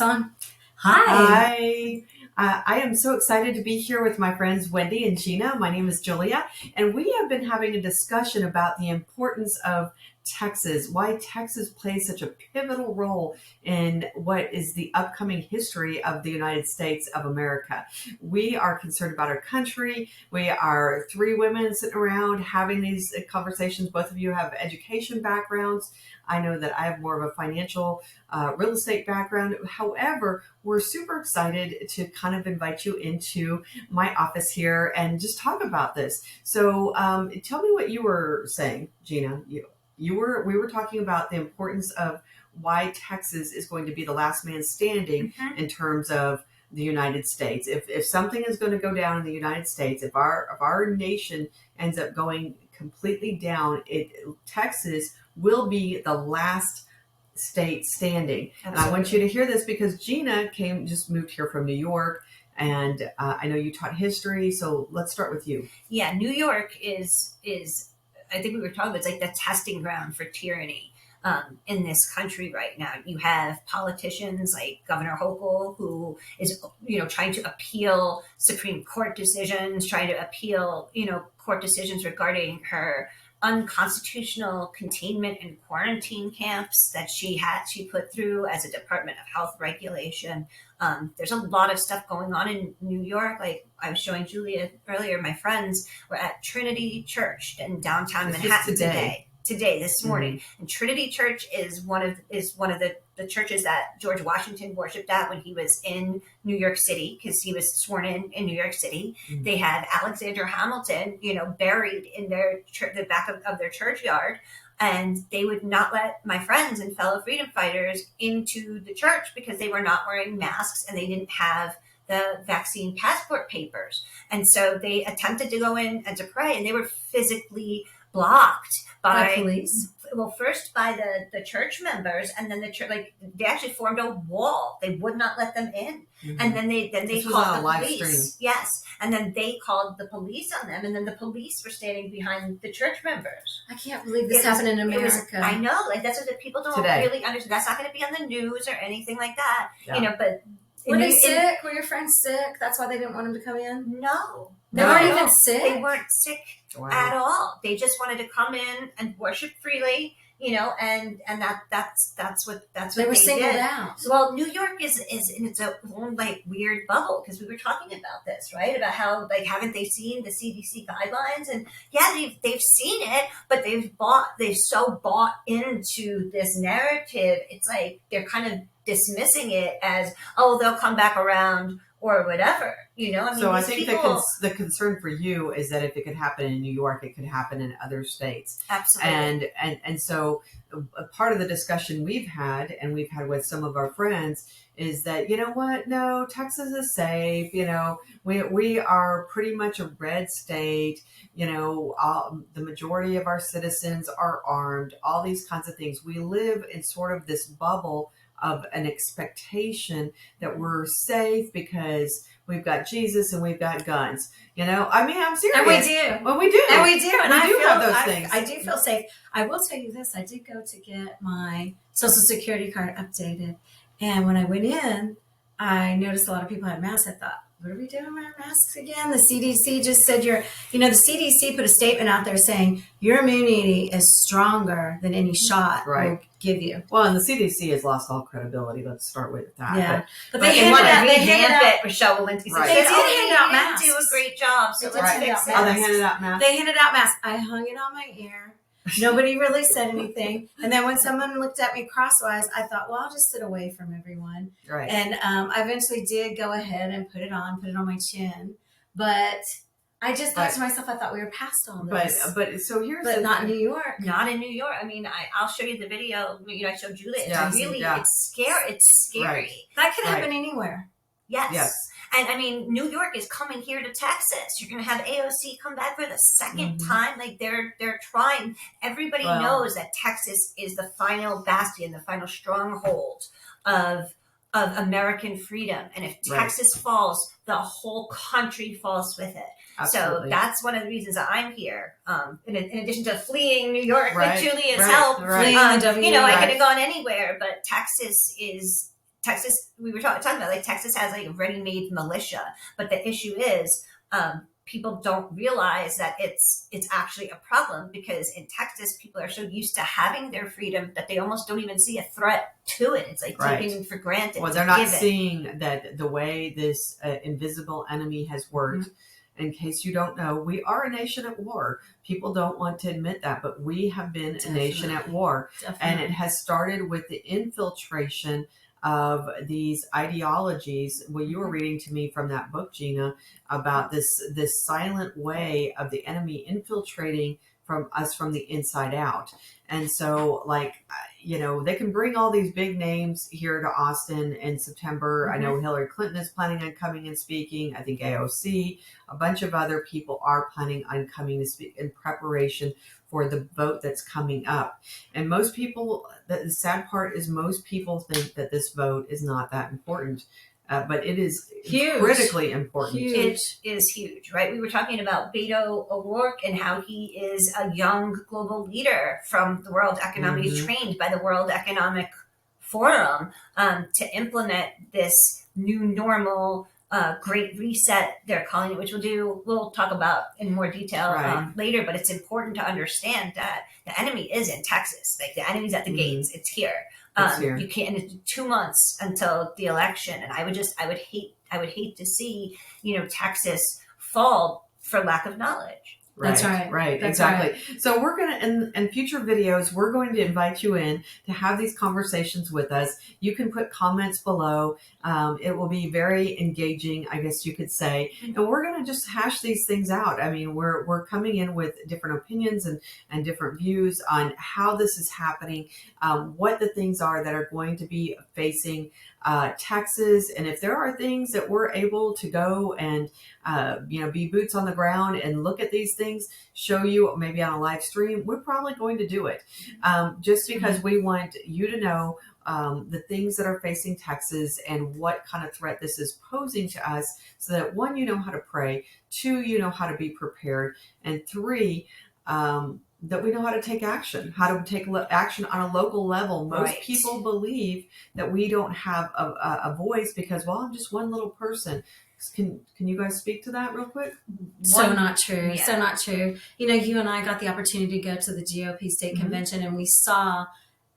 it's on. Hi. Hi. I am so excited to be here with my friends Wendy and Gina. My name is Julia, and we have been having a discussion about the importance of Texas, why Texas plays such a pivotal role in what is the upcoming history of the United States of America. We are concerned about our country. We are three women sitting around having these conversations. Both of you have education backgrounds. I know that I have more of a financial real estate background. However, we're super excited to kind of invite you into my office here and just talk about this. So tell me what you were saying, Gina. We were talking about the importance of why Texas is going to be the last man standing in terms of the United States. If something is going to go down in the United States, if our nation ends up going completely down, Texas will be the last state standing. Absolutely. And I want you to hear this because Gina just moved here from New York, and I know you taught history. So let's start with you. Yeah, New York is I think we were talking about, it's like the testing ground for tyranny in this country right now. You have politicians like Governor Hochul, who is, trying to appeal Supreme Court decisions, trying to appeal, court decisions regarding her unconstitutional containment and quarantine camps that she put through as a Department of Health regulation. There's a lot of stuff going on in New York. Like I was showing Julia earlier, my friends were at Trinity Church in downtown Manhattan this morning. And Trinity Church is one of the churches that George Washington worshipped at when he was in New York City, because he was sworn in New York City. They had Alexander Hamilton, buried in the back of their churchyard. And they would not let my friends and fellow freedom fighters into the church because they were not wearing masks and they didn't have the vaccine passport papers. And so they attempted to go in and to pray, and they were physically blocked by police. Well, first by the church members, and then the church, they actually formed a wall. They would not let them in. And then they called the police. Yes. And then they called the police on them, and then the police were standing behind the church members. I can't believe this happened in America. I know, that's what the people don't really understand. That's not going to be on the news or anything like that. Yeah. But were they sick? Were your friends sick? That's why they didn't want them to come in? No. They weren't even sick? They weren't sick at all. They just wanted to come in and worship freely, and that's what they were singled out. Well, New York is in its own weird bubble, because we were talking about this, right? About how haven't they seen the CDC guidelines? And yeah, they've seen it, but they've so bought into this narrative. It's like they're kind of dismissing it as, oh, they'll come back around or whatever, So I think the concern for you is that if it could happen in New York, it could happen in other states. Absolutely. And so a part of the discussion we've had with some of our friends is that, no, Texas is safe. We are pretty much a red state. The majority of our citizens are armed, all these kinds of things. We live in sort of this bubble of an expectation that we're safe because we've got Jesus and we've got guns. I'm serious. And we do. Well, we do. And we do. And we do have those things. I do feel safe. I will tell you this. I did go to get my Social Security card updated. And when I went in, I noticed a lot of people had masks. I thought, what are we doing with our masks again? The CDC just said the CDC put a statement out there saying your immunity is stronger than any shot will give you. Well, and the CDC has lost all credibility. Let's start with that. Yeah. But they handed out Michelle Walensky. They did hand out masks. They do a great job. So let's fix it. Oh, they handed out masks? They handed out masks. I hung it on my ear. Nobody really said anything. And then when someone looked at me crosswise, I thought, well, I'll just sit away from everyone. Right. And I eventually did go ahead and put it on my chin. But I just thought to myself, I thought we were past all this. But not in New York. Not in New York. I mean, I'll show you the video. I showed Julia. It's scary. It's scary. Right. That could happen anywhere. Yes. And I mean, New York is coming here to Texas. You're going to have AOC come back for the second time. They're trying. Everybody knows that Texas is the final bastion, the final stronghold of American freedom. And if Texas falls, the whole country falls with it. Absolutely. So that's one of the reasons that I'm here. In addition to fleeing New York with Julia's help, I could have gone anywhere, but Texas is Texas, we were talking about like Texas has like a ready-made militia, but the issue is people don't realize that it's actually a problem, because in Texas people are so used to having their freedom that they almost don't even see a threat to it. It's like taken for granted. Well, they're not seeing that the way this invisible enemy has worked. In case you don't know, we are a nation at war. People don't want to admit that, but we have been a nation at war. And it has started with the infiltration of these ideologies. Well, you were reading to me from that book, Gina, about this silent way of the enemy infiltrating from us from the inside out. And so, like, you know, they can bring all these big names here to Austin in September. I know Hillary Clinton is planning on coming and speaking. I think AOC, a bunch of other people are planning on coming to speak in preparation for the vote that's coming up. And most people, the sad part is most people think that this vote is not that important. But it is critically important. It is huge, right? We were talking about Beto O'Rourke and how he is a young global leader from the World Economic, trained by the World Economic Forum to implement this new normal, Great Reset, they're calling it, which we'll talk about in more detail later. But it's important to understand that the enemy is in Texas. Like, the enemy's at the gates. It's here. You can't. And it's 2 months until the election, and I would hate to see, you know, Texas fall for lack of knowledge. That's right. Right. Exactly. So we're going to, in future videos, we're going to invite you in to have these conversations with us. You can put comments below. It will be very engaging, I guess you could say. And we're going to just hash these things out. I mean, we're coming in with different opinions and different views on how this is happening, what the things are that are going to be facing Texas, and if there are things that we're able to go and be boots on the ground and look at these things, show you maybe on a live stream, we're probably going to do it, just because we want you to know the things that are facing Texas and what kind of threat this is posing to us, so that 1, you know how to pray, 2, you know how to be prepared, and 3, that we know how to take action, action on a local level. Most people believe that we don't have a voice because, well, I'm just one little person. Can you guys speak to that real quick? So not true. Yeah. So not true. You know, you and I got the opportunity to go to the GOP state convention, and we saw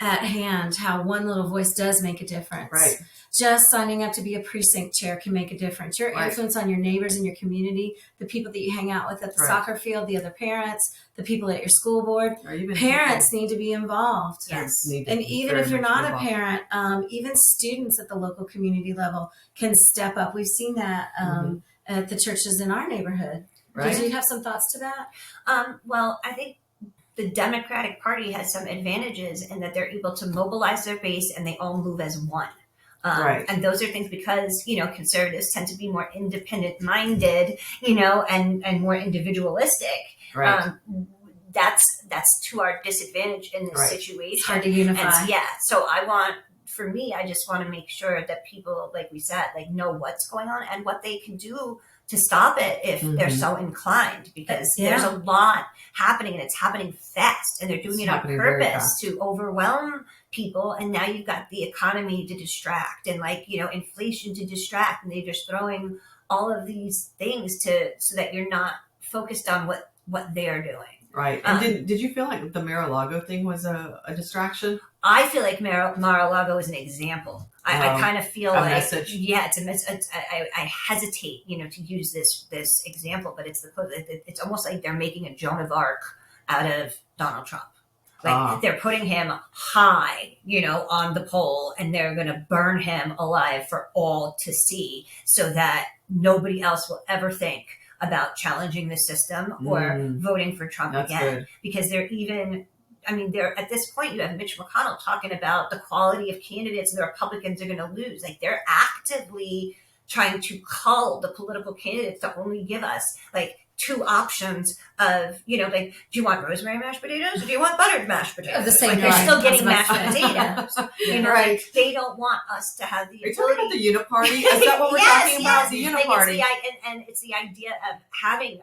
at hand how one little voice does make a difference. Right. Just signing up to be a precinct chair can make a difference. Your influence on your neighbors in your community, the people that you hang out with at the soccer field, the other parents, the people at your school board, parents need to be involved. Yes. And even if you're not a parent, even students at the local community level can step up. We've seen that at the churches in our neighborhood. Did you have some thoughts to that? Well, I think the Democratic Party has some advantages in that they're able to mobilize their base and they all move as one. And those are things because, you know, conservatives tend to be more independent minded, you know, and more individualistic. That's to our disadvantage in this situation. It's hard to unify. And so for me, I just want to make sure that people, like we said, like, know what's going on and what they can do to stop it if they're so inclined, because there's a lot happening and it's happening fast, and they're doing it on purpose to overwhelm people. And now you've got the economy to distract, and, like, you know, inflation to distract, and they're just throwing all of these things so that you're not focused on what they're doing. Right. And did you feel like the Mar-a-Lago thing was a distraction? I feel like Mar-a-Lago is an example. I kind of feel like message. It's a message. I hesitate, you know, to use this example, but it's almost like they're making a Joan of Arc out of Donald Trump. Like, they're putting him high, you know, on the pole, and they're going to burn him alive for all to see, so that nobody else will ever think about challenging the system or voting for Trump again. Good. Because they're at this point, you have Mitch McConnell talking about the quality of candidates the Republicans are going to lose. Like, they're actively trying to cull the political candidates to only give us, like, 2 options of, you know, like, do you want rosemary mashed potatoes or do you want buttered mashed potatoes? The same, like, they're still getting mashed potatoes. You know, right. like, they don't want us to have the ability. Are you talking about the Uniparty? Is that what we're talking about? The Uniparty. And it's the idea of having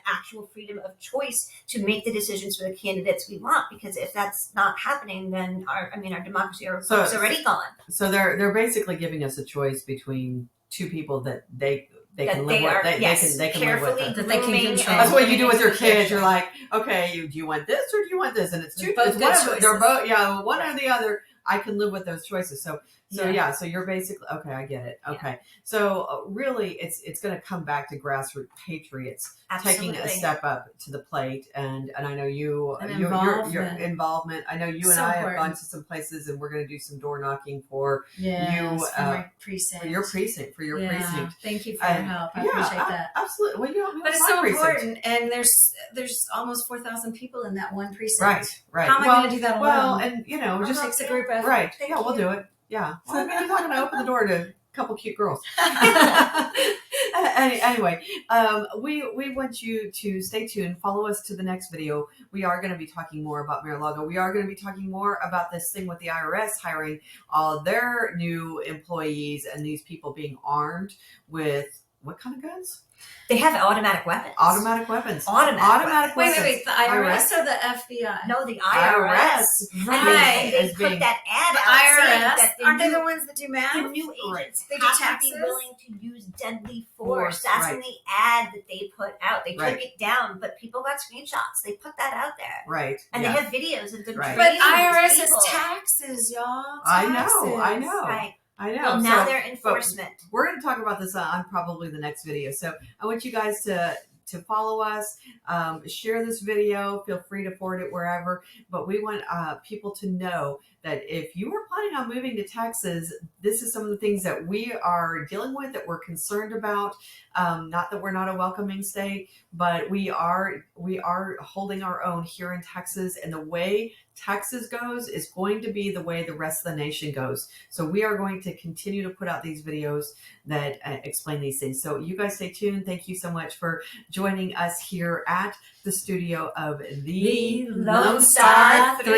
actual freedom of choice to make the decisions for the candidates we want. Because if that's not happening, then our democracy is already gone. So they're basically giving us a choice between two people that they can live with. They can carefully live with. That they can control. That's what you do with your kids. You're like, okay, do you want this or do you want this? And it's two. Both good choices. They're both, one or the other. I can live with those choices. So you're basically, okay, I get it. Okay. So really it's going to come back to grassroots patriots taking a step up to the plate. And I know your involvement. I know you and I have gone to some places and we're going to do some door knocking for you, for my precinct. For your precinct. Thank you for your help. I appreciate that. Absolutely. Well, but it's so important. And there's almost 4,000 people in that one precinct. Right. How am I going to do that alone? Well, and just takes a group of right. We'll do it. Yeah. Well, you're not going to open the door to a couple cute girls. Anyway, we want you to stay tuned. Follow us to the next video. We are going to be talking more about Mar-a-Lago. We are going to be talking more about this thing with the IRS hiring all their new employees and these people being armed with what kind of guns? They have automatic weapons. Automatic weapons. Wait. The IRS or the FBI? No, the IRS. Right. They put that ad the out. IRS. Aren't they the ones that do math? The new agents They do have taxes? to be willing to use deadly force. That's in the ad that they put out. They took it down, but people got screenshots. They put that out there. Right. And they have videos of them. Right. But IRS is taxes, y'all. Taxes. I know. Right. I know. Well, now they're enforcement. We're going to talk about this on probably the next video. So I want you guys to follow us, share this video, feel free to forward it wherever. But we want people to know that if you are planning on moving to Texas, this is some of the things that we are dealing with, that we're concerned about. Not that we're not a welcoming state, but we are holding our own here in Texas. And the way Texas goes is going to be the way the rest of the nation goes. So we are going to continue to put out these videos that explain these things. So you guys stay tuned. Thank you so much for joining us here at the studio of the Lone Star 3.